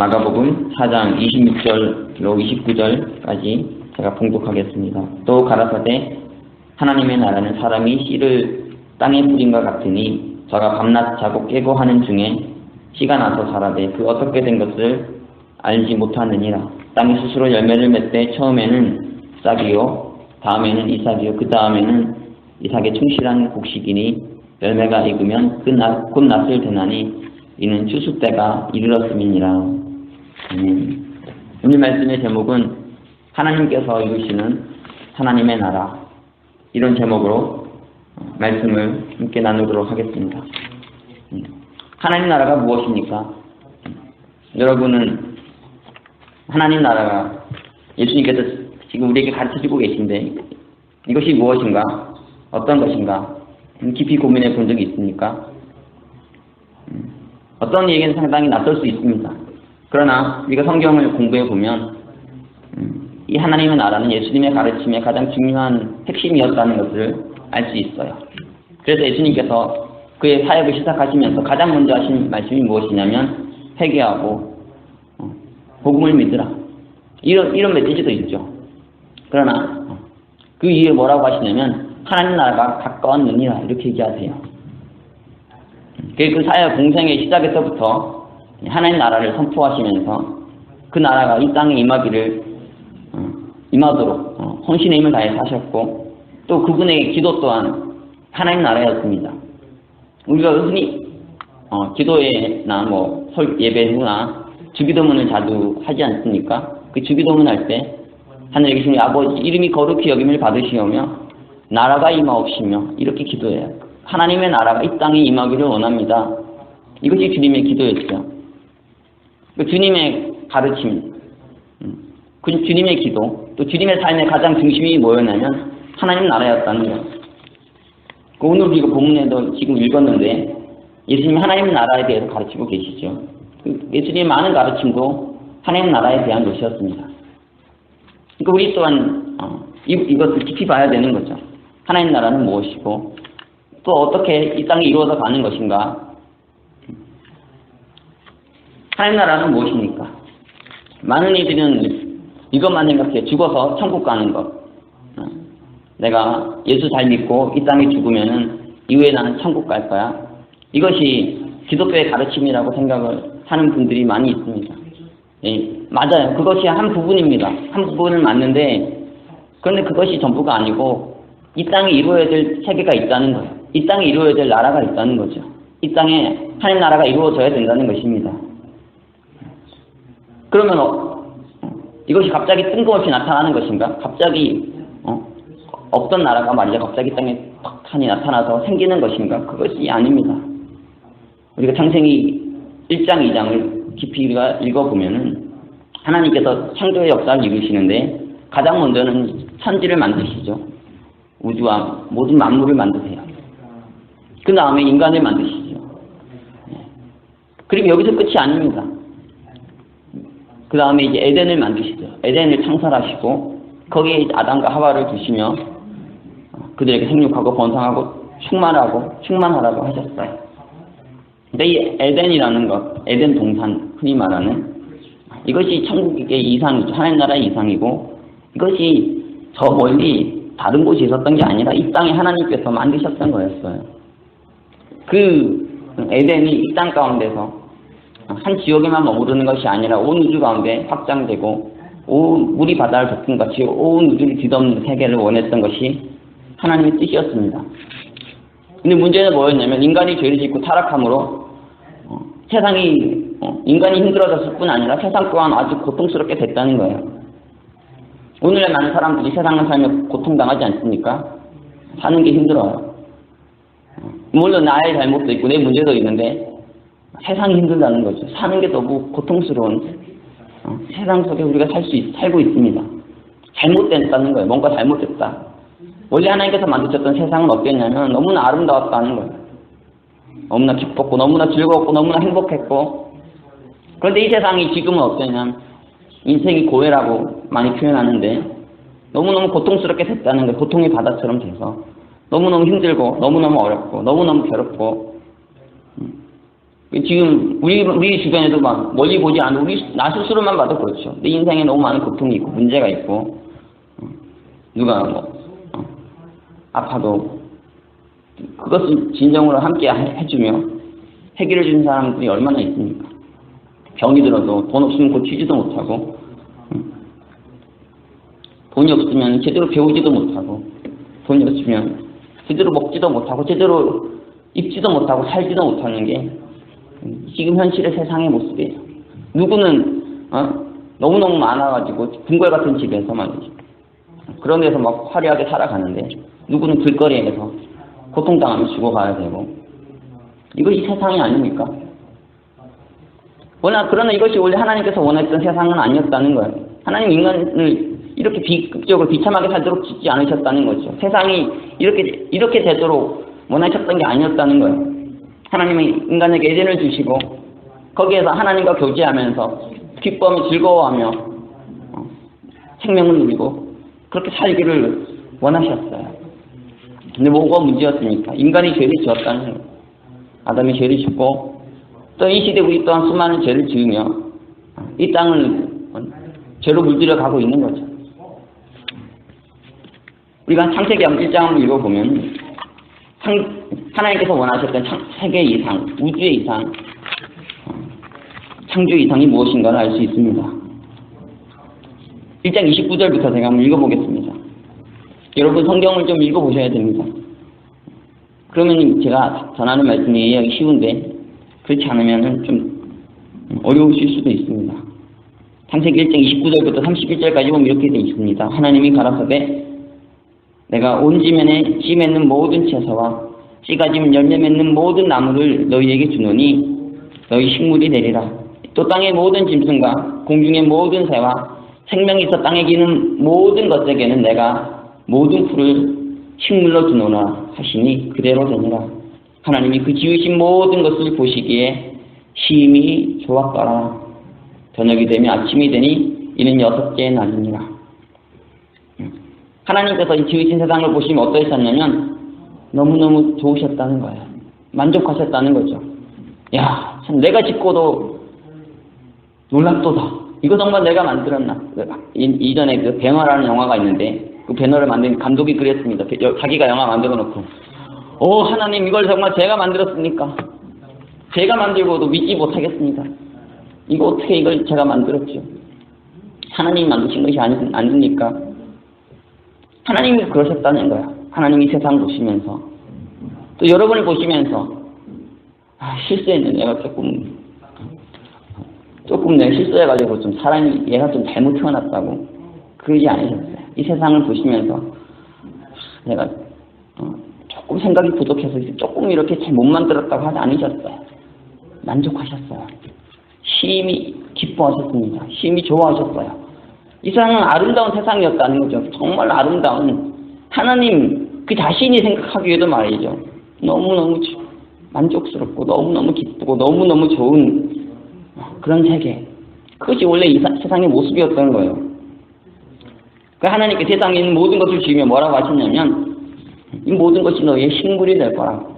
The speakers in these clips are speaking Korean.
마가복음 4장 26절로 29절까지 제가 봉독하겠습니다. 또 가라사대 하나님의 나라는 사람이 씨를 땅에 뿌린과 같으니 저가 밤낮 자고 깨고 하는 중에 씨가 나서 자라되 그 어떻게 된 것을 알지 못하느니라. 땅이 스스로 열매를 맺되 처음에는 싹이요 다음에는 이삭이요 그 다음에는 이삭의 충실한 곡식이니 열매가 익으면 곧 낫을 되나니 이는 추수 때가 이르렀음이니라. 오늘 말씀의 제목은 하나님께서 이루시는 하나님의 나라, 이런 제목으로 말씀을 함께 나누도록 하겠습니다. 하나님 나라가 무엇입니까? 여러분은 하나님 나라가 예수님께서 지금 우리에게 가르쳐주고 계신데 이것이 무엇인가? 어떤 것인가? 깊이 고민해 본 적이 있습니까? 어떤 얘기는 상당히 낯설 수 있습니다. 그러나 우리가 성경을 공부해 보면 이 하나님의 나라는 예수님의 가르침의 가장 중요한 핵심이었다는 것을 알 수 있어요. 그래서 예수님께서 그의 사역을 시작하시면서 가장 먼저 하신 말씀이 무엇이냐면 회개하고 복음을 믿으라. 이런 메시지도 있죠. 그러나 그 이후에 뭐라고 하시냐면 하나님 나라가 가까웠느니라 이렇게 얘기하세요. 그 사역 공생의 시작에서부터 하나님 나라를 선포하시면서 그 나라가 이 땅에 임하도록 헌신의 힘을 다해 사셨고 또 그분의 기도 또한 하나님 나라였습니다. 우리가 흔히 기도회나 예배 후나 주기도문을 자주 하지 않습니까? 그 주기도문 할 때 하늘에 계신 아버지 이름이 거룩히 여김을 받으시오며 나라가 임하옵시며 이렇게 기도해요. 하나님의 나라가 이 땅에 임하기를 원합니다. 이것이 주님의 기도였죠. 그 주님의 가르침, 그 주님의 기도, 또 주님의 삶의 가장 중심이 뭐였냐면 하나님 나라였다는 것. 오늘 우리가 본문에도 지금 읽었는데 예수님이 하나님 나라에 대해서 가르치고 계시죠. 예수님의 많은 가르침도 하나님 나라에 대한 것이었습니다. 그러니까 우리 또한 이것을 깊이 봐야 되는 거죠. 하나님 나라는 무엇이고 또 어떻게 이 땅에 이루어져 가는 것인가? 하나님 나라는 무엇입니까? 많은 이들은 이것만 생각해요. 죽어서 천국 가는 것. 내가 예수 잘 믿고 이 땅에 죽으면은 이후에 나는 천국 갈 거야. 이것이 기독교의 가르침이라고 생각을 하는 분들이 많이 있습니다. 예, 맞아요. 그것이 한 부분입니다. 한 부분은 맞는데 그런데 그것이 전부가 아니고 이 땅에 이루어야 될 세계가 있다는 거예요. 이 땅에 이루어야 될 나라가 있다는 거죠. 이 땅에 하나님 나라가 이루어져야 된다는 것입니다. 그러면 이것이 갑자기 뜬금없이 나타나는 것인가? 갑자기 없던 나라가 말이죠. 갑자기 땅에 팍하니 나타나서 생기는 것인가? 그것이 아닙니다. 우리가 창세기 1장, 2장을 깊이 우리가 읽어보면은 하나님께서 창조의 역사를 이루시는데 가장 먼저는 천지를 만드시죠. 우주와 모든 만물을 만드세요. 그 다음에 인간을 만드시죠. 그리고 여기서 끝이 아닙니다. 그 다음에 이제 에덴을 만드시죠. 에덴을 창설하시고 거기에 아담과 하와를 두시며 그들에게 생육하고 번성하고 충만하라고 하셨어요. 근데 이 에덴이라는 것, 에덴 동산 흔히 말하는 이것이 천국의 이상이죠. 하나님 나라의 이상이고 이것이 저 멀리 다른 곳에 있었던 게 아니라 이 땅에 하나님께서 만드셨던 거였어요. 그 에덴이 이 땅 가운데서 한 지역에만 머무르는 것이 아니라 온 우주 가운데 확장되고 온 물이 바다를 덮은 것이 온 우주를 뒤덮는 세계를 원했던 것이 하나님의 뜻이었습니다. 근데 문제는 뭐였냐면 인간이 죄를 짓고 타락함으로 세상이 인간이 힘들어졌을 뿐 아니라 세상 또한 아주 고통스럽게 됐다는 거예요. 오늘의 많은 사람들이 세상을 살며 고통당하지 않습니까? 사는 게 힘들어요. 물론 나의 잘못도 있고 내 문제도 있는데 세상이 힘들다는 거죠. 사는 게 너무 고통스러운 세상 속에 우리가 살고 있습니다. 잘못됐다는 거예요. 뭔가 잘못됐다. 원래 하나님께서 만드셨던 세상은 어땠냐면 너무나 아름다웠다는 거예요. 너무나 기뻤고 너무나 즐거웠고 너무나 행복했고 그런데 이 세상이 지금은 어떠냐면 인생이 고해라고 많이 표현하는데 너무너무 고통스럽게 됐다는 거예요. 고통의 바다처럼 돼서 너무너무 힘들고 너무너무 어렵고 너무너무 괴롭고 지금 우리 주변에도 막 멀리 보지 않고 나 스스로만 봐도 그렇죠. 내 인생에 너무 많은 고통이 있고 문제가 있고 누가 아파도 그것을 진정으로 함께 해주며 해결해 주는 사람들이 얼마나 있습니까? 병이 들어도 돈 없으면 고치지도 못하고 돈이 없으면 제대로 배우지도 못하고 돈이 없으면 제대로 먹지도 못하고 제대로 입지도 못하고 살지도 못하는 게 지금 현실의 세상의 모습이에요. 누구는 너무너무 많아가지고 궁궐 같은 집에서 말이죠. 그런 데서 막 화려하게 살아가는데 누구는 길거리에서 고통당하며 죽어가야 되고 이것이 세상이 아닙니까? 그러나 이것이 원래 하나님께서 원했던 세상은 아니었다는 거예요. 하나님 인간을 이렇게 비극적으로 비참하게 살도록 짓지 않으셨다는 거죠. 세상이 이렇게 되도록 원하셨던 게 아니었다는 거예요. 하나님은 인간에게 에덴을 주시고 거기에서 하나님과 교제하면서 기뻐하며 즐거워하며 생명을 누리고 그렇게 살기를 원하셨어요. 근데 뭐가 문제였습니까? 인간이 죄를 지었다는 거예요. 아담이 죄를 짓고 또 이 시대 우리 또한 수많은 죄를 지으며 이 땅을 죄로 물들여 가고 있는 거죠. 우리가 창세기 1장을 읽어보면 하나님께서 원하셨던 세계 이상, 우주의 이상, 창조 이상이 무엇인가를 알 수 있습니다. 1장 29절부터 제가 한번 읽어보겠습니다. 여러분 성경을 좀 읽어보셔야 됩니다. 그러면 제가 전하는 말씀이 이해하기 쉬운데 그렇지 않으면 좀 어려우실 수도 있습니다. 창세기 1장 29절부터 31절까지 보면 이렇게 되어 있습니다. 하나님이 가라사대 내가 온 지면에 씨 맺는 모든 채소와 씨가 지면 열매 맺는 모든 나무를 너희에게 주노니 너희 식물이 되리라. 또 땅의 모든 짐승과 공중의 모든 새와 생명이 있어 땅에 기는 모든 것에게는 내가 모든 풀을 식물로 주노라 하시니 그대로 되니라. 하나님이 그 지으신 모든 것을 보시기에 심히 좋았더라. 저녁이 되면 아침이 되니 이는 6째 날이니라. 하나님께서 이 지으신 세상을 보시면 어떠셨냐면 너무너무 좋으셨다는 거예요. 만족하셨다는 거죠. 야, 참 내가 짓고도 놀랍도다. 이거 정말 내가 만들었나. 이전에 그 배너라는 영화가 있는데 그 배너를 만든 감독이 그랬습니다. 자기가 영화 만들어 놓고 하나님 이걸 정말 제가 만들었습니까? 제가 만들고도 믿지 못하겠습니다. 이거 어떻게 이걸 제가 만들었죠? 하나님이 만드신 것이 아닙니까? 하나님이 그러셨다는 거야. 하나님이 세상 보시면서 또 여러분을 보시면서 실수했네. 내가 조금 내가 실수해가지고 좀 사람이 얘가 좀 잘못 태어났다고 그러지 않으셨어요. 이 세상을 보시면서 내가 조금 생각이 부족해서 조금 이렇게 잘 못 만들었다고 하지 않으셨어요. 만족하셨어요. 심히 기뻐하셨습니다. 심히 좋아하셨어요. 이 세상은 아름다운 세상이었다는 거죠. 정말 아름다운 하나님 그 자신이 생각하기에도 말이죠. 너무너무 만족스럽고 너무너무 기쁘고 너무너무 좋은 그런 세계. 그것이 원래 이 세상의 모습이었던 거예요. 그 하나님께 세상에 있는 모든 것을 지으며 뭐라고 하셨냐면 이 모든 것이 너희의 식물이 될 거라고.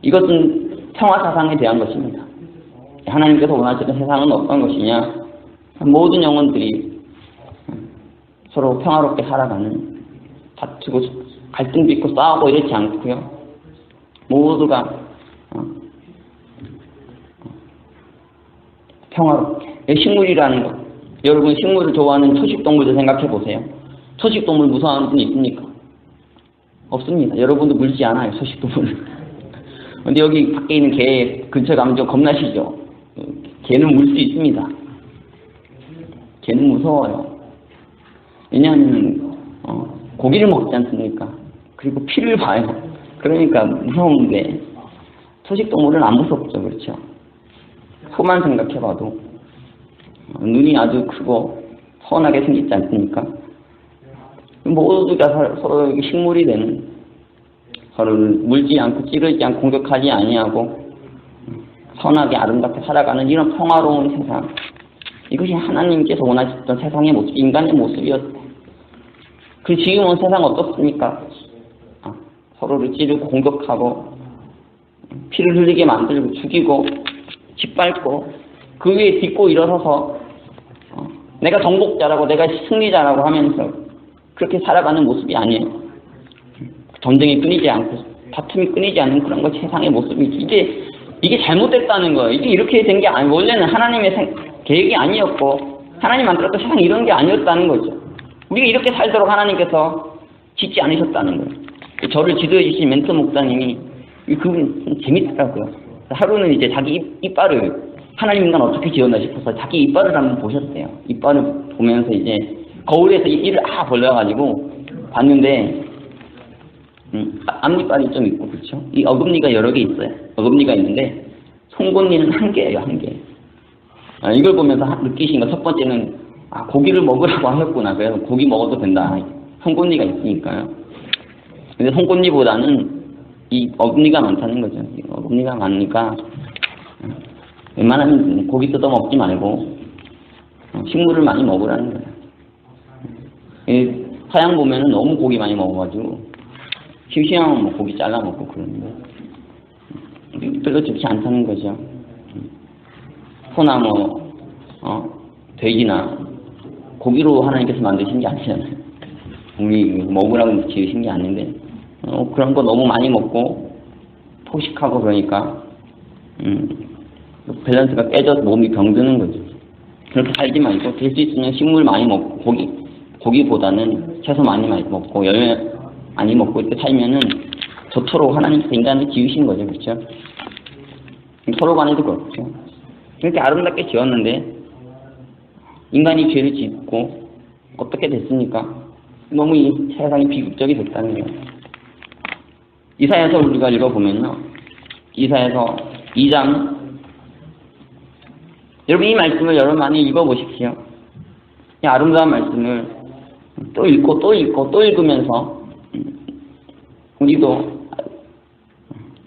이것은 평화사상에 대한 것입니다. 하나님께서 원하시는 세상은 어떤 것이냐. 모든 영혼들이 서로 평화롭게 살아가는 다투고 갈등도 있고 싸우고 이렇지 않고요. 모두가 평화롭게. 식물이라는 것. 여러분 식물을 좋아하는 초식동물들 생각해 보세요. 초식동물 무서워하는 분 있습니까? 없습니다. 여러분도 물지 않아요. 초식동물. 근데 여기 밖에 있는 개 근처에 가면 좀 겁나시죠? 개는 물 수 있습니다. 개는 무서워요. 왜냐하면 고기를 먹지 않습니까? 그리고 피를 봐요. 그러니까 무서운데 초식동물은 안 무섭죠. 그렇죠? 소만 생각해봐도 눈이 아주 크고 선하게 생기지 않습니까? 모두가 서로 식물이 되는 서로를 물지 않고 찌르지 않고 공격하지 아니하고 선하게 아름답게 살아가는 이런 평화로운 세상. 이것이 하나님께서 원하셨던 세상의 모습, 인간의 모습이었어요. 그 지금은 세상 어떻습니까? 서로를 찌르고 공격하고 피를 흘리게 만들고 죽이고 짓밟고 그 위에 딛고 일어서서 내가 정복자라고 내가 승리자라고 하면서 그렇게 살아가는 모습이 아니에요. 전쟁이 끊이지 않고 다툼이 끊이지 않는 그런 것 세상의 모습이지. 이게 잘못됐다는 거예요. 이게 이렇게 된 게 아니 원래는 하나님의 계획이 아니었고 하나님 만들었던 세상이 이런 게 아니었다는 거죠. 우리가 이렇게 살도록 하나님께서 짓지 않으셨다는 거예요. 저를 지도해 주신 멘토 목사님이 그분 재밌더라고요. 하루는 이제 자기 이빨을 하나님 인간 어떻게 지었나 싶어서 자기 이빨을 한번 보셨대요. 이빨을 보면서 이제 거울에서 이를 벌려가지고 봤는데 앞니빨이 좀 있고 그렇죠. 이 어금니가 여러 개 있어요. 어금니가 있는데 송곳니는 한 개예요, 한 개. 이걸 보면서 느끼신 거 첫 번째는 고기를 먹으라고 하셨구나. 그래서 고기 먹어도 된다. 송곳니가 있으니까요. 근데 송곳니보다는 이 어금니가 많다는 거죠. 이 어금니가 많으니까 웬만하면 고기 뜯어 먹지 말고 식물을 많이 먹으라는 거예요. 서양 보면은 너무 고기 많이 먹어가지고 심심하면 뭐 고기 잘라 먹고 그러는데 별로 좋지 않다는 거죠. 소나 돼지나 고기로 하나님께서 만드신 게 아니잖아요. 우리 먹으라고 지으신 게 아닌데 그런 거 너무 많이 먹고 포식하고 그러니까 밸런스가 깨져서 몸이 병드는 거죠. 그렇게 살지 말고 될 수 있으면 식물 많이 먹고 고기보다는 채소 많이 먹고 열매 많이 먹고 이렇게 살면은 저토록 하나님께서 인간을 지으신 거죠. 그렇죠? 서로 간에도 그렇죠. 그렇게 아름답게 지었는데 인간이 죄를 짓고 어떻게 됐습니까? 너무 이 세상이 비극적이 됐다는 거예요. 이사야서 우리가 읽어보면요. 이사야서 2장 여러분 이 말씀을 여러분 많이 읽어보십시오. 이 아름다운 말씀을 또 읽고 또 읽고 또 읽으면서 우리도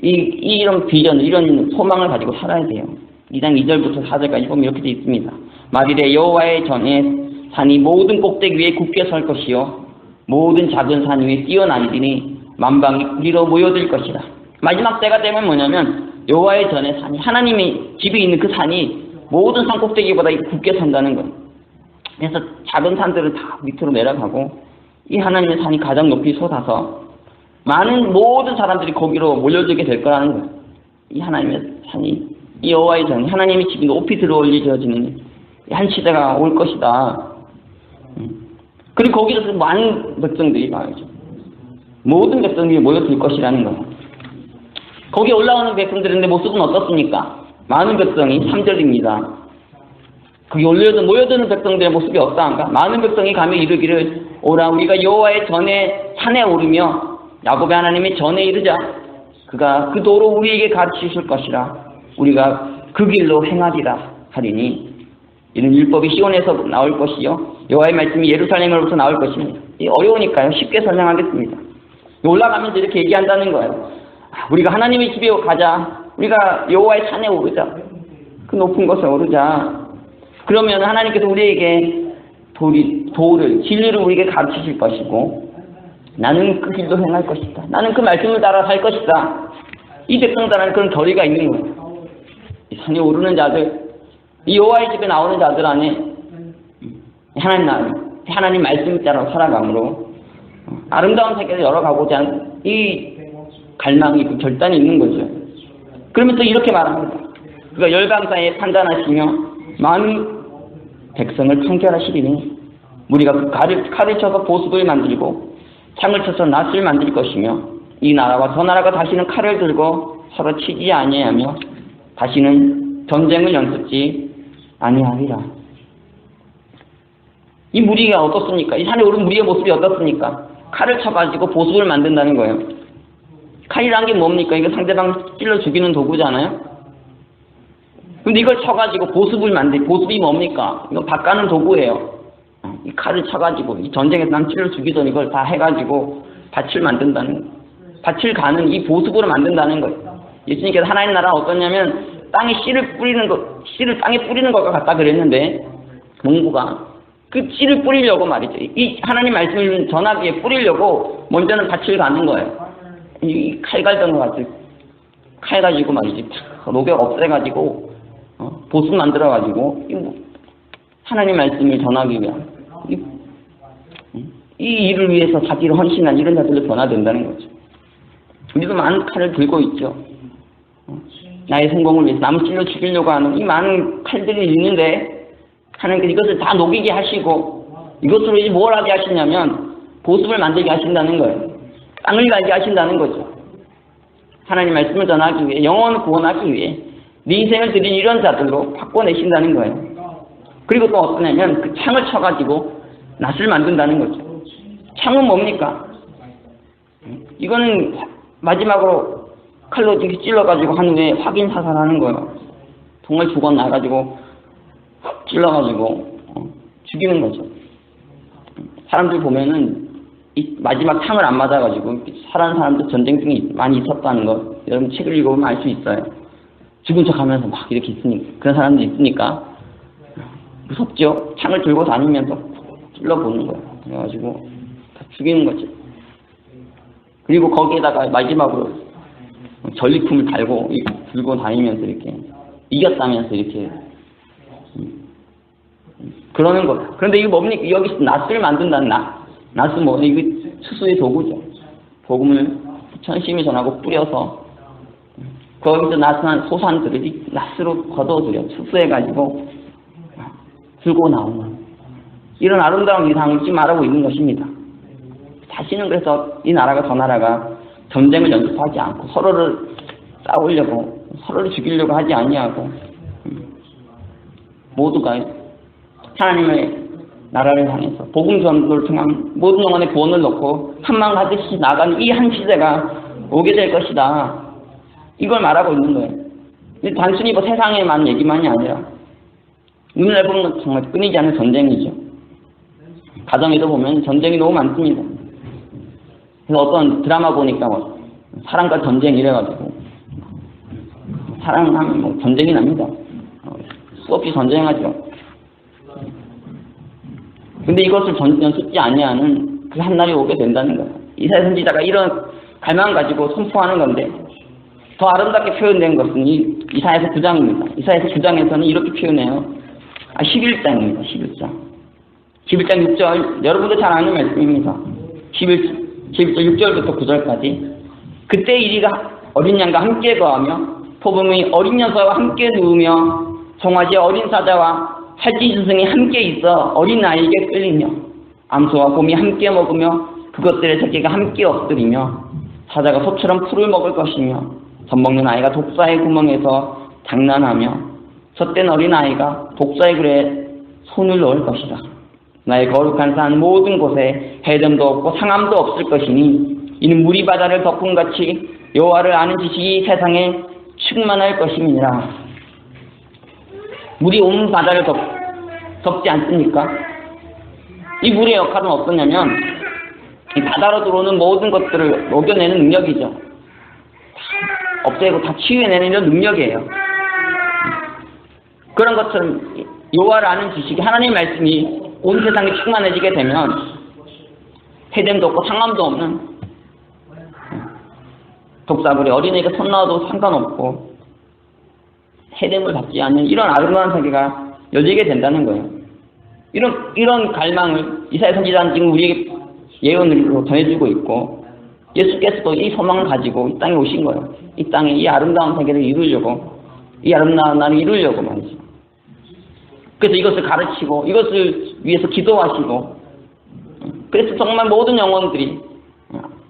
이런 비전, 이런 소망을 가지고 살아야 돼요. 2장 2절부터 4절까지 보면 이렇게 되어 있습니다. 말이래 여호와의 전에 산이 모든 꼭대기 위에 굳게 설 것이요 모든 작은 산 위에 뛰어나리니 만방이 우리로 모여들 것이다. 마지막 때가 되면 뭐냐면 여호와의 전에 산이 하나님의 집이 있는 그 산이 모든 산 꼭대기보다 굳게 선다는 거예요. 그래서 작은 산들은 다 밑으로 내려가고 이 하나님의 산이 가장 높이 솟아서 많은 모든 사람들이 거기로 몰려들게 될 거라는 거예요. 이 하나님의 산이 이 여호와의 전이 하나님의 집이 높이 들어올려지는 한 시대가 올 것이다. 그리고 거기서 많은 백성들이 말이죠. 모든 백성들이 모여들 것이라는 거예요. 거기에 올라오는 백성들인데 모습은 어떻습니까? 많은 백성이 3절입니다. 거기 모여드는 백성들의 모습이 어떠한가? 많은 백성이 가며 이르기를 오라 우리가 여호와의 전에 산에 오르며 야곱의 하나님의 전에 이르자 그가 그 도로 우리에게 가르치실 것이라 우리가 그 길로 행하리라 하리니 이는 율법이 시온에서 나올 것이요 여호와의 말씀이 예루살렘으로부터 나올 것입니다. 어려우니까요. 쉽게 설명하겠습니다. 올라가면서 이렇게 얘기한다는 거예요. 우리가 하나님의 집에 가자. 우리가 여호와의 산에 오르자. 그 높은 곳에 오르자. 그러면 하나님께서 우리에게 도를 진리를 우리에게 가르치실 것이고 나는 그 길로 행할 것이다. 나는 그 말씀을 따라 살 것이다. 이 백성들은 그런 결의가 있는 거예요. 이 산에 오르는 자들, 이 여호와의 집에 나오는 자들 안에 하나님 말씀을 따라 살아감으로 아름다운 세계를 열어가고자 하는 이 갈망이 그 결단이 있는 거죠. 그러면서 이렇게 말합니다. 그가 열방 사이에 판단하시며 많은 백성을 판결하시리니 우리가 그 칼을 쳐서 보습을 만들고 창을 쳐서 낫을 만들 것이며 이 나라와 저 나라가 다시는 칼을 들고 서로 치지 아니하며 다시는 전쟁을 연습지 아니하리라. 이 무리가 어떻습니까? 이 산에 오른 무리의 모습이 어떻습니까? 칼을 쳐가지고 보습을 만든다는 거예요. 칼이란 게 뭡니까? 이거 상대방 찔러 죽이는 도구잖아요. 근데 이걸 쳐가지고 보습이 뭡니까? 이거 밭가는 도구예요. 이 칼을 쳐가지고 이 전쟁에서 남 찔러 죽이던 이걸 다 해가지고 밭을 만든다는 거예요. 밭을 가는 이 보습으로 만든다는 거예요. 예수님께서 하나님 나라 어떠냐면 땅에 씨를 땅에 뿌리는 것과 같다 그랬는데 농부가 그 씨를 뿌리려고 말이죠. 이 하나님 말씀을 전하기에 뿌리려고 먼저는 밭을 가는 거예요. 이 칼 갈던 것 같은 칼 가지고 말이지 녹여 없애가지고 보수 만들어가지고 하나님 말씀을 전하기 위한 이 일을 위해서 자기를 헌신한 이런 자들로 변화된다는 거죠. 우리도 많은 칼을 들고 있죠. 나의 성공을 위해서 남을 찔러 죽이려고 하는 이 많은 칼들이 있는데 하나님께서 이것을 다 녹이게 하시고 이것으로 이제 뭘 하게 하시냐면 보습을 만들게 하신다는 거예요. 땅을 갈게 하신다는 거죠. 하나님 말씀을 전하기 위해 영혼을 구원하기 위해 네 인생을 드린 이런 자들로 바꿔내신다는 거예요. 그리고 또 어떠냐면 그 창을 쳐가지고 낫을 만든다는 거죠. 창은 뭡니까? 이거는 마지막으로 칼로 찔러가지고 한 후에 확인 사살하는 거예요. 정말 죽어나가지고 찔러가지고 죽이는 거죠. 사람들 보면은 이 마지막 창을 안 맞아가지고 살아난 사람들 전쟁 중에 많이 있었다는 거 여러분 책을 읽어보면 알 수 있어요. 죽은 척하면서 막 이렇게 있으니까 그런 사람들이 있으니까 무섭죠. 창을 들고 다니면서 찔러보는 거예요. 그래가지고 다 죽이는 거죠. 그리고 거기에다가 마지막으로 전리품을 달고 들고 다니면서 이렇게 이겼다면서 이렇게 그러는 거예요. 그런데 이거 뭡니까? 여기서 낫을 만든다는 낫은 뭐 이거 수수의 도구죠. 복음을 천심히 전하고 뿌려서 거기서 나타난 소산들을 낫으로 걷어들여 수수해가지고 들고 나오는 이런 아름다운 이상을 지금 말하고 있는 것입니다. 다시는 그래서 이 나라가 저 나라가 전쟁을 연습하지 않고 서로를 싸우려고 서로를 죽이려고 하지 아니하고 모두가 하나님의 나라를 향해서 복음 전도를 통한 모든 영혼의 구원을 넣고 한망 가듯이 나가는 이 한 시대가 오게 될 것이다. 이걸 말하고 있는 거예요. 단순히 뭐 세상에만 얘기만이 아니라 오늘날 보면 정말 끊이지 않는 전쟁이죠. 가정에도 보면 전쟁이 너무 많습니다. 그래서 어떤 드라마 보니까 뭐 사랑과 전쟁 이래가지고 사랑하면 뭐 전쟁이 납니다. 수없이 전쟁하죠. 근데 이것을 연습지 아니하는 그 한날이 오게 된다는 거예요. 이사야 선지자가 이런 갈망을 가지고 선포하는 건데 더 아름답게 표현된 것은 이사야서 9장입니다. 이사야서 9장에서는 이렇게 표현해요. 11장입니다. 11장 6절 여러분도 잘 아는 말씀입니다. 11절 6절부터 9절까지 그때 이리가 어린 양과 함께 거하며 포범이 어린 녀석과 함께 누우며 송아지의 어린 사자와 살찌 스승이 함께 있어 어린 아이에게 끌리며 암소와 곰이 함께 먹으며 그것들의 새끼가 함께 엎드리며 사자가 소처럼 풀을 먹을 것이며 젖먹는 아이가 독사의 구멍에서 장난하며 젖된 어린 아이가 독사의 굴에 손을 넣을 것이다. 나의 거룩한 산 모든 곳에 해됨도 없고 상함도 없을 것이니 이는 물이 바다를 덮음같이 여호와를 아는 지식이 세상에 충만할 것임이니라. 물이 온 바다를 덮지 않습니까? 이 물의 역할은 어떠냐면 이 바다로 들어오는 모든 것들을 녹여내는 능력이죠. 없애고 다 치유해내는 이런 능력이에요. 그런 것처럼 여호와를 아는 지식이 하나님의 말씀이 온 세상에 충만해지게 되면 해됨도 없고 상함도 없는 독사불에 어린애가 손 넣어도 상관없고 해됨을 받지 않는 이런 아름다운 세계가 열리게 된다는 거예요. 이런 갈망을 이사야 선지자는 지금 우리에게 예언으로 전해주고 있고 예수께서도 이 소망을 가지고 이 땅에 오신 거예요. 이 땅에 이 아름다운 세계를 이루려고 이 아름다운 날을 이루려고 말이죠. 그래서 이것을 가르치고 이것을 위해서 기도하시고 그래서 정말 모든 영혼들이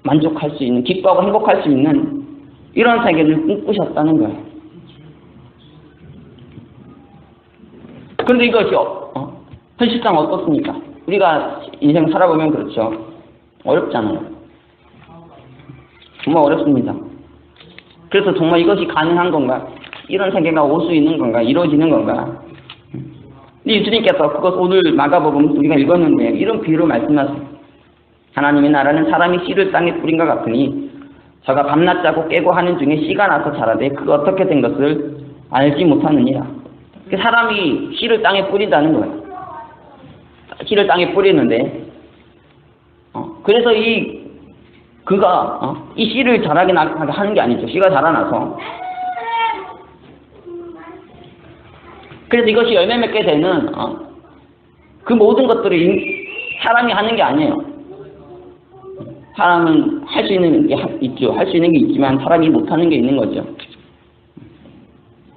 만족할 수 있는 기뻐하고 행복할 수 있는 이런 세계를 꿈꾸셨다는 거예요. 그런데 이것이 현실상 어떻습니까? 우리가 인생 살아보면 그렇죠. 어렵잖아요. 정말 어렵습니다. 그래서 정말 이것이 가능한 건가? 이런 세계가 올 수 있는 건가? 이루어지는 건가? 예수님께서 그것 오늘 마가복음 우리가 읽었는데 이런 비유로 말씀하세요. 하나님의 나라는 사람이 씨를 땅에 뿌린 것 같으니 저가 밤낮 자고 깨고 하는 중에 씨가 나서 자라되 그 어떻게 된 것을 알지 못하느니라. 사람이 씨를 땅에 뿌린다는 거예요. 씨를 땅에 뿌리는데 그래서 이 그가 이 씨를 자라게 하는 게 아니죠. 씨가 자라나서. 그래서 이것이 열매 맺게 되는 그 모든 것들을 사람이 하는 게 아니에요. 사람은 할 수 있는 게 있죠. 할 수 있는 게 있지만 사람이 못하는 게 있는 거죠.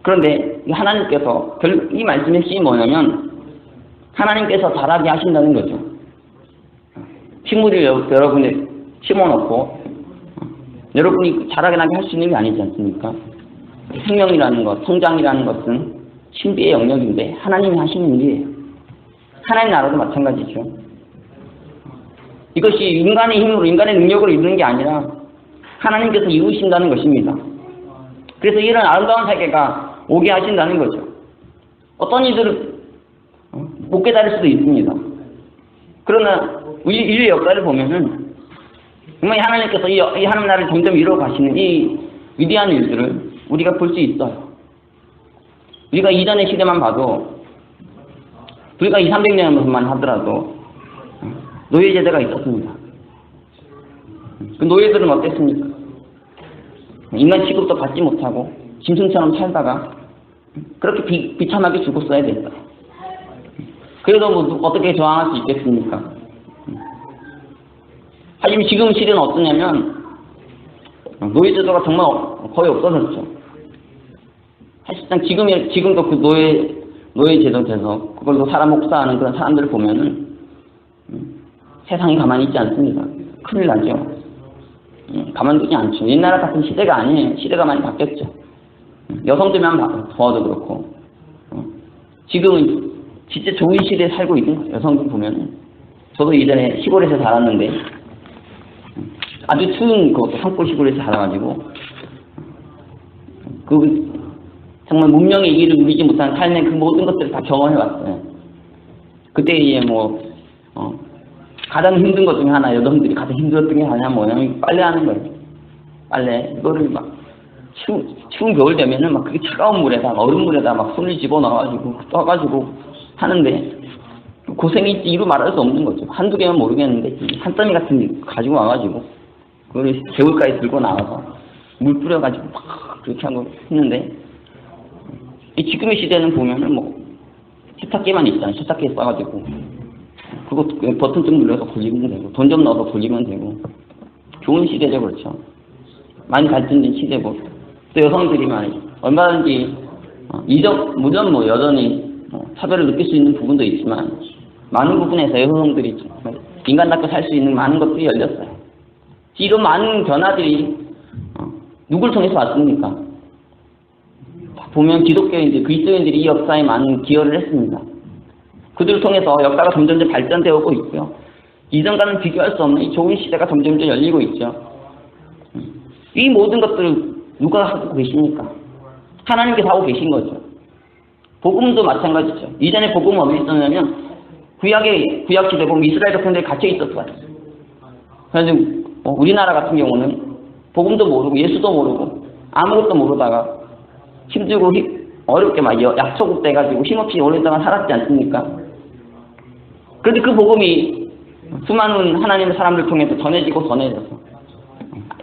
그런데 하나님께서 이 말씀의 핵심이 뭐냐면 하나님께서 자라게 하신다는 거죠. 식물을 여러분이 심어놓고 여러분이 자라게 나게 할 수 있는 게 아니지 않습니까? 생명이라는 것, 성장이라는 것은 신비의 영역인데 하나님이 하시는 일이에요. 하나님 나라도 마찬가지죠. 이것이 인간의 힘으로, 인간의 능력으로 이루는 게 아니라 하나님께서 이루신다는 것입니다. 그래서 이런 아름다운 세계가 오게 하신다는 거죠. 어떤 이들은 못 깨달을 수도 있습니다. 그러나 인류 역사를 보면은 정말 하나님께서 이 하나님 나라를 점점 이루어 가시는 이 위대한 일들을 우리가 볼 수 있어요. 우리가 이전의 시대만 봐도 우리가 200~300년만 하더라도 노예제도가 있었습니다. 그 노예들은 어땠습니까? 인간 취급도 받지 못하고 짐승처럼 살다가 그렇게 비참하게 죽었어야 됐다. 그래도 뭐 어떻게 저항할 수 있겠습니까? 하지만 지금 시대는 어떠냐면 노예제도가 정말 거의 없어졌죠. 사실상 지금도 그 노예제도 돼서 그걸로 사람 혹사하는 그런 사람들을 보면은 세상이 가만히 있지 않습니다. 큰일 나죠. 가만두지 않죠. 옛날 같은 시대가 아니에요. 시대가 많이 바뀌었죠. 여성들만 보아도 그렇고 지금은 진짜 좋은 시대에 살고 있는 거예요. 여성들 보면은 저도 이전에 시골에서 살았는데 아주 추운 그 산골 시골에서 살아가지고 그 정말 문명의 길을 누리지 못한 삶의 그 모든 것들을 다 경험해왔어요. 그때 이제 가장 힘든 것 중에 하나, 여성들이 가장 힘들었던 게 뭐냐면 빨래하는 거예요. 빨래 이거를 막 추운 겨울 되면은 막 그게 차가운 물에다 얼음물에다 막 손을 집어넣어가지고 떠가지고 하는데 고생이 이루 말할 수 없는 거죠. 한두 개만 모르겠는데 산더미 같은 게 가지고 와가지고 그걸 개울가에 들고 나와서 물 뿌려가지고 막 그렇게 한 거 했는데 지금의 시대는 보면은 세탁기만 있잖아요. 세탁기에 써가지고 그거 버튼 좀 눌러서 돌리면 되고 돈 좀 넣어서 돌리면 되고 좋은 시대죠. 그렇죠. 많이 발전된 시대고 또 여성들이 얼마든지 물론 여전히 차별을 느낄 수 있는 부분도 있지만 많은 부분에서 여성들이 인간답게 살 수 있는 많은 것들이 열렸어요. 이런 많은 변화들이 누굴 통해서 왔습니까? 보면 기독교인들, 그리스도인들이 이 역사에 많은 기여를 했습니다. 그들을 통해서 역사가 점점 발전되어 오고 있고요. 이전과는 비교할 수 없는 이 좋은 시대가 점점 열리고 있죠. 이 모든 것들을 누가 하고 계십니까? 하나님께서 하고 계신 거죠. 복음도 마찬가지죠. 이전에 복음은 어디 있었냐면 구약 시대 보면 이스라엘 백성들이 갇혀 있었어요. 그래서 우리나라 같은 경우는 복음도 모르고 예수도 모르고 아무것도 모르다가 힘들고 어렵게 막 약초국 돼가지고 힘없이 오랫동안 살았지 않습니까? 그런데 그 복음이 수많은 하나님의 사람들 통해서 전해지고 전해져서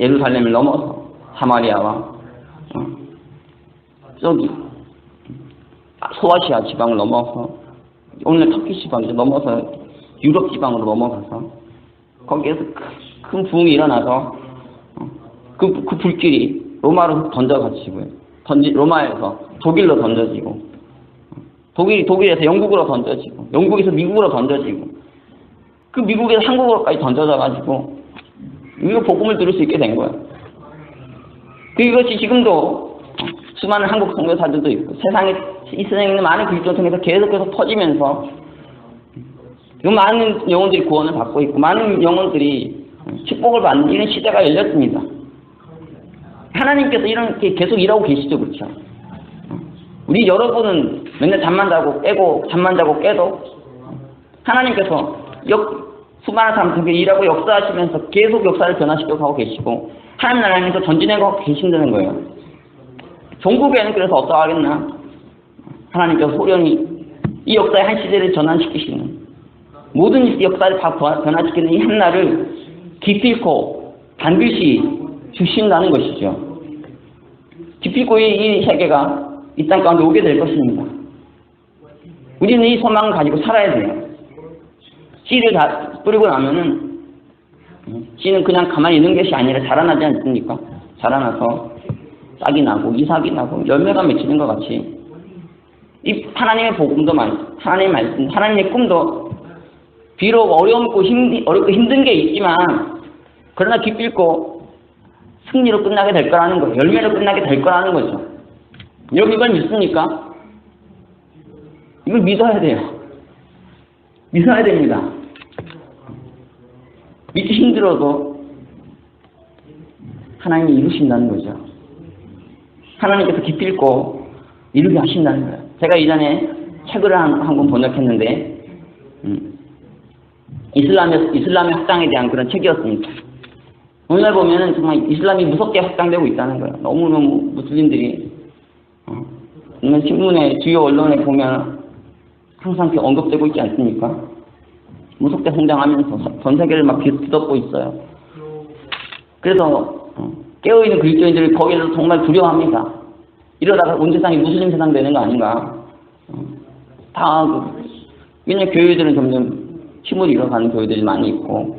예루살렘을 넘어서 사마리아와 저기 소아시아 지방을 넘어서 오늘 터키 지방을 넘어서 유럽 지방으로 넘어가서 거기에서 큰 부흥이 일어나서 그 불길이 로마로 던져가지고요. 로마에서 독일로 던져지고 독일에서 영국으로 던져지고 영국에서 미국으로 던져지고 그 미국에서 한국으로까지 던져져가지고 이거 복음을 들을 수 있게 된 거예요. 그것이 지금도 수많은 한국 선교사들도 있고 이 세상에 있는 많은 그리스도를 통해서 계속해서 퍼지면서 많은 영혼들이 구원을 받고 있고 많은 영혼들이 축복을 받는 이런 시대가 열렸습니다. 하나님께서 이렇게 계속 일하고 계시죠. 그렇죠? 우리 여러분은 맨날 잠만 자고 깨도 하나님께서 수많은 사람들에게 일하고 역사하시면서 계속 역사를 변화시켜 가고 계시고 하나님 나라에서 전진해가고 계신다는 거예요. 전국에는 그래서 어떠하겠나? 하나님께서 소련이 이 역사의 한 시대를 전환시키시는 모든 역사를 다 변화시키는 이 한날을 기필코 반드시 주신다는 것이죠. 기필코 이 세계가 이 땅 가운데 오게 될 것입니다. 우리는 이 소망을 가지고 살아야 돼요. 씨를 다 뿌리고 나면은 씨는 그냥 가만히 있는 것이 아니라 자라나지 않습니까? 자라나서 싹이 나고 이삭이 나고 열매가 맺히는 것 같이 이 하나님의 복음도 하나님의 말씀, 하나님의 꿈도 비록 어렵고 힘든 게 있지만 그러나 기필코 승리로 끝나게 될 거라는 거예요. 열매로 끝나게 될 거라는 거죠. 여러분 이걸 믿습니까? 이걸 믿어야 돼요. 믿어야 됩니다. 믿기 힘들어도 하나님이 이루신다는 거죠. 하나님께서 기필코 이루게 하신다는 거예요. 제가 이전에 책을 한 권 번역했는데 이슬람의 확장에 대한 그런 책이었습니다. 오늘날 보면은 정말 이슬람이 무섭게 확장되고 있다는 거예요. 너무너무 무슬림들이 신문에 주요 언론에 보면 항상 언급되고 있지 않습니까? 무섭게 성장하면서 전 세계를 막 뒤덮고 있어요. 그래서 깨어있는 그리스도인들이 거기에서 정말 두려워합니다. 이러다가 온 세상이 무슬림 세상 되는 거 아닌가. 왜냐면 교회들은 점점 힘을 잃어가는 교회들이 많이 있고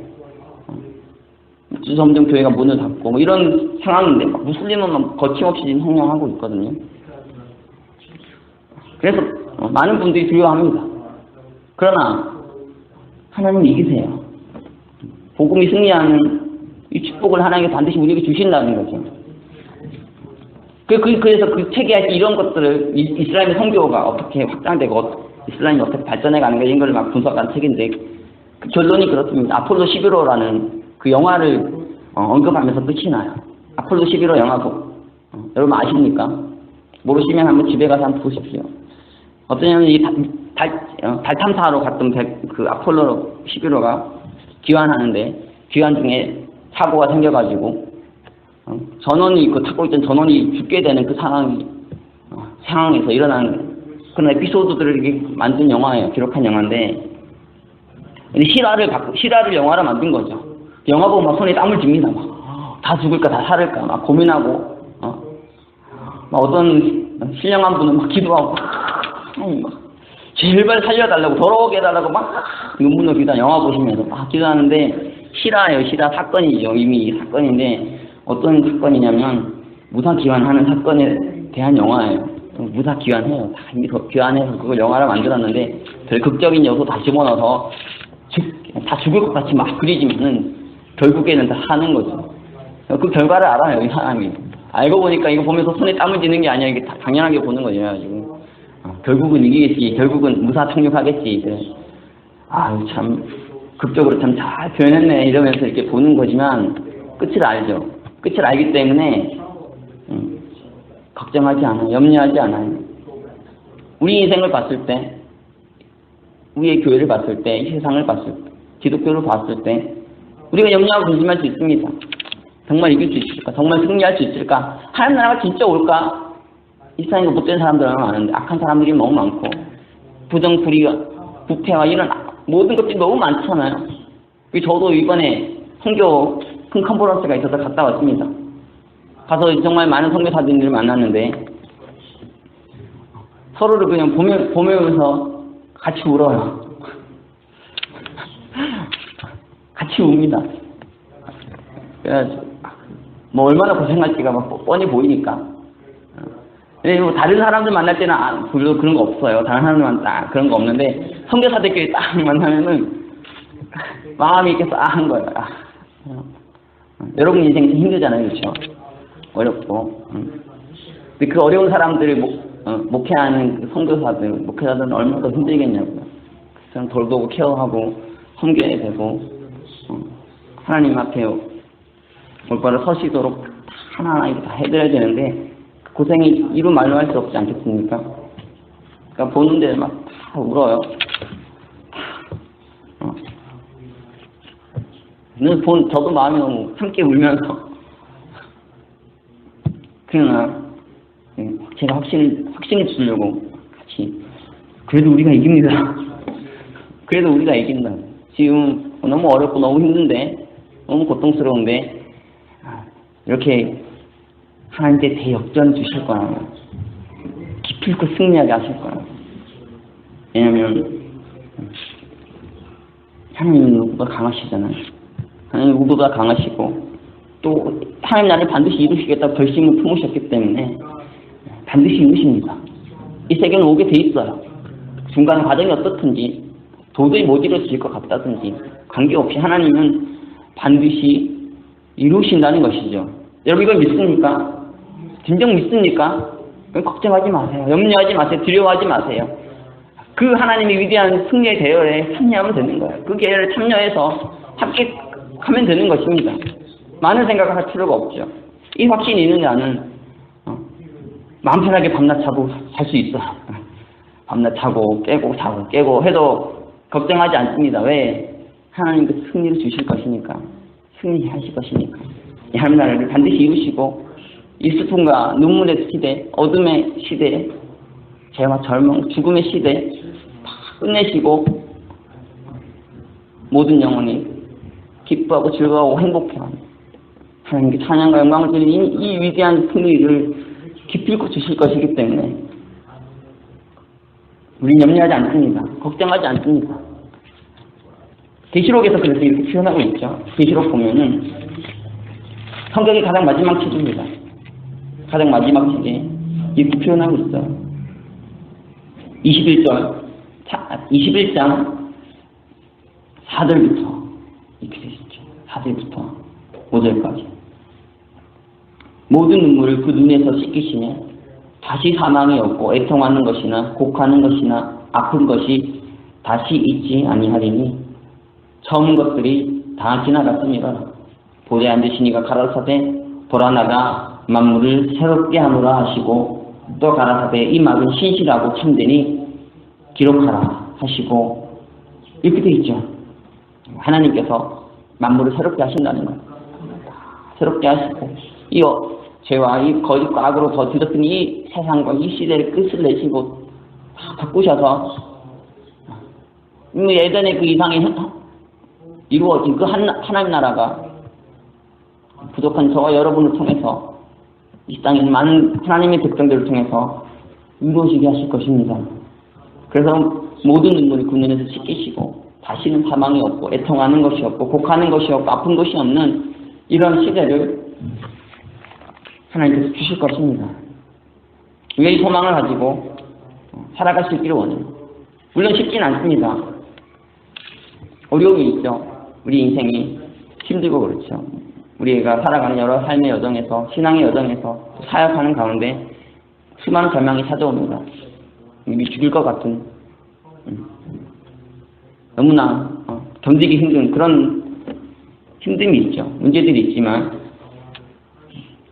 점점 교회가 문을 닫고 뭐 이런 상황인데 무슬림은 막 거침없이 성장하고 있거든요. 그래서 많은 분들이 두려워합니다. 그러나 하나님 이기세요. 복음이 승리하는 이 축복을 하나님께 반드시 우리에게 주신다는 거죠. 그래서 그 책에 이런 것들을 이스라엘의 선교가 어떻게 확장되고 이슬람이 어떻게 발전해가는 가 이런 걸 막 분석한 책인데 그 결론이 그렇습니다. 아폴로 11호라는 그 영화를 언급하면서 끝이 나요. 아폴로 11호 영화고 여러분 아십니까? 모르시면 한번 집에 가서 한번 보십시오. 어떠냐면 이 달 탐사하러 갔던 그 아폴로 11호가 귀환하는데 귀환 중에 사고가 생겨가지고 전원이 타고 있던 전원이 죽게 되는 그 상황에서 일어난 그런 에피소드들을 이렇게 만든 영화예요. 기록한 영화인데 실화를 영화로 만든 거죠. 영화 보면 막 손에 땀을 쥡니다. 다 죽을까 다 살을까 막 고민하고 막 어떤 신령한 분은 막 기도하고 제발 살려달라고 더러우게 해달라고 막 눈물로 기도 영화 보시면서 막 기도하는데 실화예요. 실화 사건이죠. 이미 사건인데 어떤 사건이냐면 무사 귀환하는 사건에 대한 영화예요. 무사 귀환해요. 다 이미 귀환해서 그걸 영화로 만들었는데 별 극적인 요소 다 집어넣어서 다 죽을 것 같이 막 그리지만은 결국에는 다 사는 거죠. 그 결과를 알아요. 이 사람이. 알고 보니까 이거 보면서 손에 땀을 쥐는 게 아니야. 이게 다 당연하게 보는 거죠. 그래가지고 결국은 이기겠지. 결국은 무사 착륙하겠지. 참 극적으로 참 잘 표현했네 이러면서 이렇게 보는 거지만 끝을 알죠. 끝을 알기 때문에 걱정하지 않아요. 염려하지 않아요. 우리 인생을 봤을 때 우리의 교회를 봤을 때 이 세상을 봤을 때 기독교를 봤을 때 우리가 염려하고 근심할 수 있습니다. 정말 이길 수 있을까? 정말 승리할 수 있을까? 하나님 나라가 진짜 올까? 이 세상에 못된 사람들 얼마나 많은데 악한 사람들이 너무 많고 부정부리와 부패와 이런 모든 것들이 너무 많잖아요. 저도 이번에 선교 큰 컨퍼런스가 있어서 갔다 왔습니다. 가서 정말 많은 선교사님들을 만났는데 서로를 그냥 보면서 같이 울어요. 같이 웁니다. 그래서 뭐 얼마나 고생할지가 막 뻔히 보이니까. 뭐 다른 사람들 만날 때는 별로 그런 거 없어요. 다른 사람들만 딱 그런 거 없는데 선교사들끼리 딱 만나면은 마음이 이렇게 싸한 거예요. 여러분 인생이 참 힘들잖아요, 그렇죠? 어렵고. 근데 그 어려운 사람들을 목회하는 그 선교사들, 목회자들은 얼마나 더 힘들겠냐고요. 그래서 돌보고 케어하고 섬겨야 되고 하나님 앞에 올바로 서시도록 하나하나 이렇게 다 해드려야 되는데 고생이 이루 말로 할 수 없지 않겠습니까? 그러니까 보는데 막 다 울어요. 저도 마음이 너무 함께 울면서 그러나 제가 확신을 주려고 같이 그래도 우리가 이깁니다. 그래도 우리가 이긴다. 지금 너무 어렵고 너무 힘든데 너무 고통스러운데 이렇게 하나님께 대역전 주실 거라고, 기필코 승리하게 하실 거라고. 왜냐면 하나님은 누구보다 강하시잖아요. 하나님은 누구보다 강하시고 또 하나님 나라를 반드시 이루시겠다고 결심을 품으셨기 때문에 반드시 이루십니다. 이 세계는 오게 돼 있어요. 중간 과정이 어떻든지 도저히 못 이루어질 것 같다든지 관계없이 하나님은 반드시 이루신다는 것이죠. 여러분 이걸 믿습니까? 진정 믿습니까? 걱정하지 마세요. 염려하지 마세요. 두려워하지 마세요. 그 하나님의 위대한 승리의 대열에 참여하면 되는 거예요. 그 계열에 참여해서 함께 하면 되는 것입니다. 많은 생각을 할 필요가 없죠. 이 확신이 있는 자는 마음 편하게 밤낮 자고 살 수 있어요. 밤낮 자고 깨고 자고 깨고 해도 걱정하지 않습니다. 왜? 하나님 그 승리를 주실 것이니까. 승리하실 것이니까. 이 하나님 나라를 반드시 이루시고 이 슬픔과 눈물의 시대, 어둠의 시대, 죄와 절망, 죽음의 시대 다 끝내시고 모든 영혼이 기뻐하고 즐거워하고 행복해하는 하나님께 찬양과 영광을 드리는 이 위대한 승리를 기필코 주실 것이기 때문에 우리는 염려하지 않습니다. 걱정하지 않습니다. 계시록에서 그래서 이렇게 표현하고 있죠. 계시록 보면은 성경의 가장 마지막 책입니다. 가장 마지막 책에 이렇게 표현하고 있어요. 21장 4절부터 이렇게 되시죠. 4절부터 5절까지. 모든 눈물을 그 눈에서 씻기시며 다시 사망이 없고 애통하는 것이나 곡하는 것이나 아픈 것이 다시 있지 아니하리니 처음 것들이 다 지나갔습니다. 보좌에 앉으시니가 가라사대 보라 나가 만물을 새롭게 하노라 하시고 또 가라사대 이 말은 신실하고 참되니 기록하라 하시고 이렇게 되어 있죠. 하나님께서 만물을 새롭게 하신다는 거예요. 새롭게 하시고 이 죄와 이 거짓과 악으로 더 뒤덮인 이 세상과 이 시대를 끝을 내시고 다 바꾸셔서 예전에 그 이상이 이루어진 그 하나님 나라가 부족한 저와 여러분을 통해서 이 땅에 많은 하나님의 백성들을 통해서 이루어지게 하실 것입니다. 그래서 모든 눈물이 그 눈에서 씻기시고 다시는 사망이 없고 애통하는 것이 없고 곡하는 것이 없고 아픈 것이 없는 이런 시대를 하나님께서 주실 것입니다. 왜 이 소망을 가지고 살아갈 수 있기를 원해요. 물론 쉽진 않습니다. 어려움이 있죠. 우리 인생이 힘들고 그렇죠. 우리가 살아가는 여러 삶의 여정에서 신앙의 여정에서 사역하는 가운데 수많은 절망이 찾아옵니다. 이미 죽일 것 같은 너무나 견디기 힘든 그런 힘듦이 있죠. 문제들이 있지만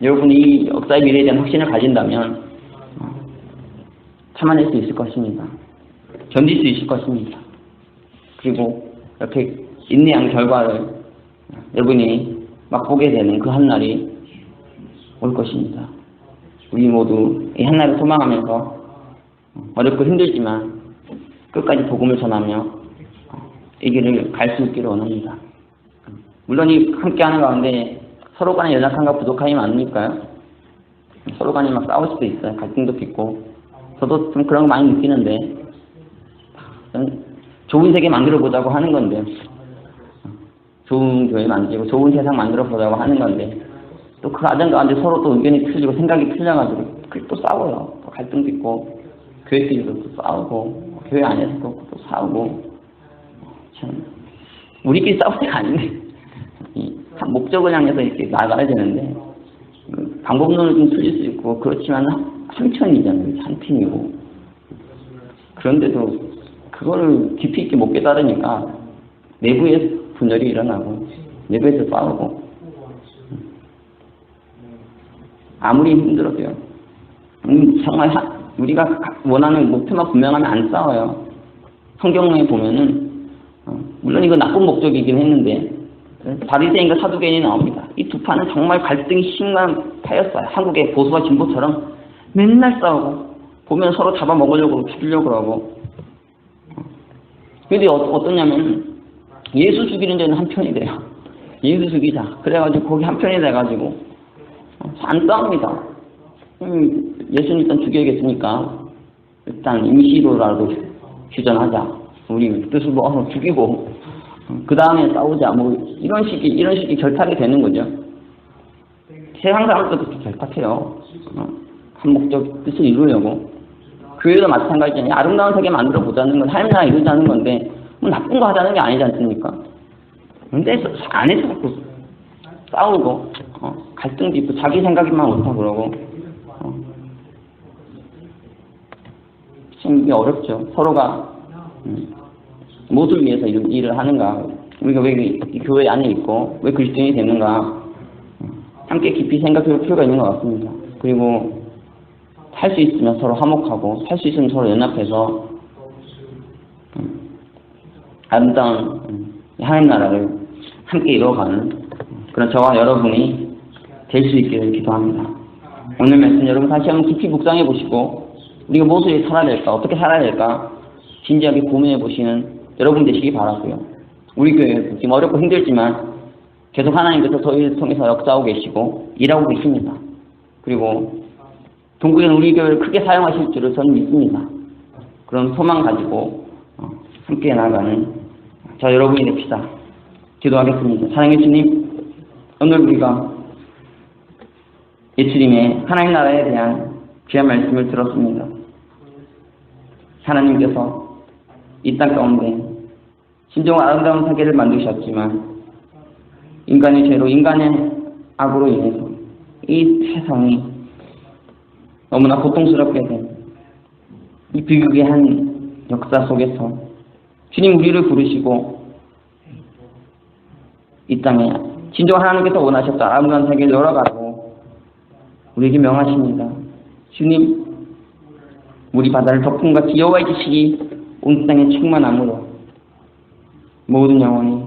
여러분이 이 역사의 미래에 대한 확신을 가진다면 참아낼 수 있을 것입니다. 견딜 수 있을 것입니다. 그리고 이렇게 인내한 결과를 여러분이 맛보게 되는 그 한날이 올 것입니다. 우리 모두 이 한날을 소망하면서 어렵고 힘들지만 끝까지 복음을 전하며 이 길을 갈 수 있기를 원합니다. 물론 이 함께하는 가운데 서로 간의 연약함과 부족함이 많으니까요. 서로 간에 막 싸울 수도 있어요. 갈등도 빚고. 저도 좀 그런 거 많이 느끼는데 좋은 세계 만들어 보자고 하는 건데 좋은 교회 만들고 좋은 세상 만들어 보자고 하는 건데 또 그 과정 가운데 서로 또 의견이 틀리고 생각이 틀려가지고 또 싸워요. 또 갈등도 있고 교회끼리도 또 싸우고 교회 안에서도 또 싸우고 참 우리끼리 싸울 때가 아닌데 참 목적을 향해서 이렇게 나가야 되는데 방법론은 좀 틀릴 수 있고 그렇지만 한 편이잖아요. 한 팀이고 그런데도 그거를 깊이 있게 못 깨달으니까 내부에 분열이 일어나고 내부에서 싸우고 아무리 힘들어도요. 정말 우리가 원하는 목표만 분명하면 안 싸워요. 성경에 보면은 물론 이거 나쁜 목적이긴 했는데 바리새인과 사두개인이 나옵니다. 이 두 파는 정말 갈등이 심한 파였어요. 한국의 보수와 진보처럼 맨날 싸우고 보면 서로 잡아먹으려고 죽이려고 하고 근데 어떠냐면 예수 죽이는 데는 한 편이 돼요. 예수 죽이자. 그래가지고 거기 한 편이 돼가지고 안 싸웁니다. 예수님 일단 죽여야겠으니까 일단 임시로라도 휴전하자. 우리 뜻을 모아서 죽이고 그 다음에 싸우자. 뭐 이런 식이 결탁이 되는 거죠. 세상 사람들도 결탁해요. 한 목적 뜻을 이루려고. 교회도 마찬가지잖아요. 아름다운 세계 만들어 보자는 건 삶이나 이루자는 건데 뭐 나쁜 거 하자는 게 아니지 않습니까? 근데 안에서 자꾸 싸우고 갈등도 있고 자기 생각만 옳다 그러고 참 이게 어렵죠. 서로가 무엇을 위해서 이런 일을 하는가, 우리가 왜 교회 안에 있고 왜 그리스도인이 되는가 함께 깊이 생각해볼 필요가 있는 것 같습니다. 그리고 할 수 있으면 서로 화목하고 할 수 있으면 서로 연합해서 아름다운 하나님 나라를 함께 이루어가는 그런 저와 여러분이 될 수 있기를 기도합니다. 오늘 말씀 여러분 다시 한번 깊이 묵상해 보시고 우리가 무엇을 살아야 될까, 어떻게 살아야 될까 진지하게 고민해 보시는 여러분 되시기 바라고요. 우리 교회 지금 어렵고 힘들지만 계속 하나님께서 저희를 통해서 역사하고 계시고 일하고 계십니다. 그리고 동구에는 우리 교회를 크게 사용하실 줄을 저는 믿습니다. 그런 소망 가지고 함께 나아가는 저 여러분이 됩시다. 기도하겠습니다. 사랑의 주님, 오늘 우리가 예수님의 하나님 나라에 대한 귀한 말씀을 들었습니다. 하나님께서 이 땅 가운데 진정 아름다운 세계를 만드셨지만 인간의 죄로, 인간의 악으로 인해서 이 세상이 너무나 고통스럽게 된 이 비극의 한 역사 속에서 주님 우리를 부르시고 이 땅에 진정 하나님께서 원하셨던 아름다운 세계를 열어가라고 우리에게 명하십니다. 주님, 우리 바다를 덕분과 여호와의 지식이 온 땅에 충만함으로 모든 영혼이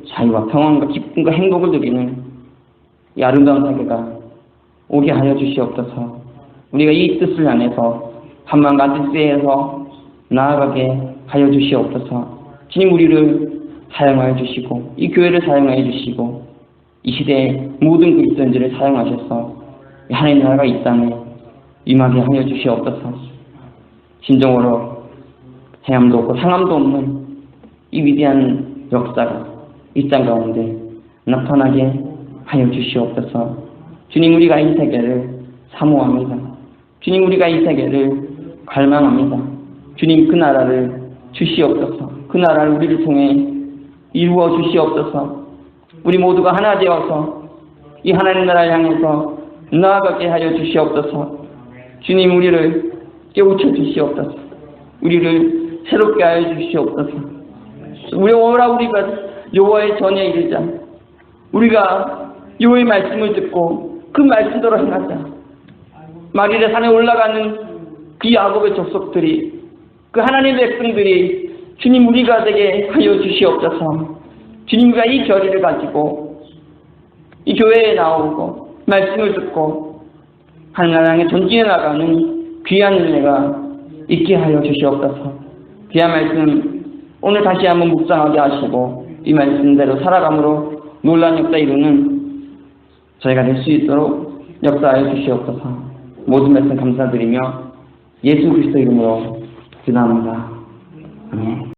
자유와 평안과 기쁨과 행복을 누리는 이 아름다운 세계가 오게 하여 주시옵소서. 우리가 이 뜻을 향해서 한만과 뜻에서 나아가게 하여 주시옵소서. 주님 우리를 사용하여 주시고 이 교회를 사용하여 주시고 이 시대의 모든 그리스도인들을 사용하셔서 하나님 나라가 이 땅에 임하게 하여 주시옵소서. 진정으로 해함도 없고 상함도 없는 이 위대한 역사가 이 땅 가운데 나타나게 하여 주시옵소서. 주님 우리가 이 세계를 사모합니다. 주님 우리가 이 세계를 갈망합니다. 주님 그 나라를 주시옵소서. 그 나라를 우리를 통해 이루어 주시옵소서. 우리 모두가 하나 되어서 이 하나님 나라를 향해서 나아가게 하여 주시옵소서. 주님 우리를 깨우쳐 주시옵소서. 우리를 새롭게 하여 주시옵소서. 우리가 여호와의 전에 이르자. 우리가 여호와의 말씀을 듣고 그 말씀대로 행하자. 마리의 산에 올라가는 그 야곱의 족속들이, 그 하나님의 백성들이 주님 우리가 되게 하여 주시옵소서. 주님과 이 결의를 가지고 이 교회에 나오고 말씀을 듣고 하나님 향해 전진해 나가는 귀한 은혜가 있게 하여 주시옵소서. 귀한 말씀 오늘 다시 한번 묵상하게 하시고 이 말씀대로 살아감으로 놀라운 역사 이루는 저희가 될 수 있도록 역사하여 주시옵소서. 모든 말씀 감사드리며 예수 그리스도 이름으로 기도합니다. 아멘.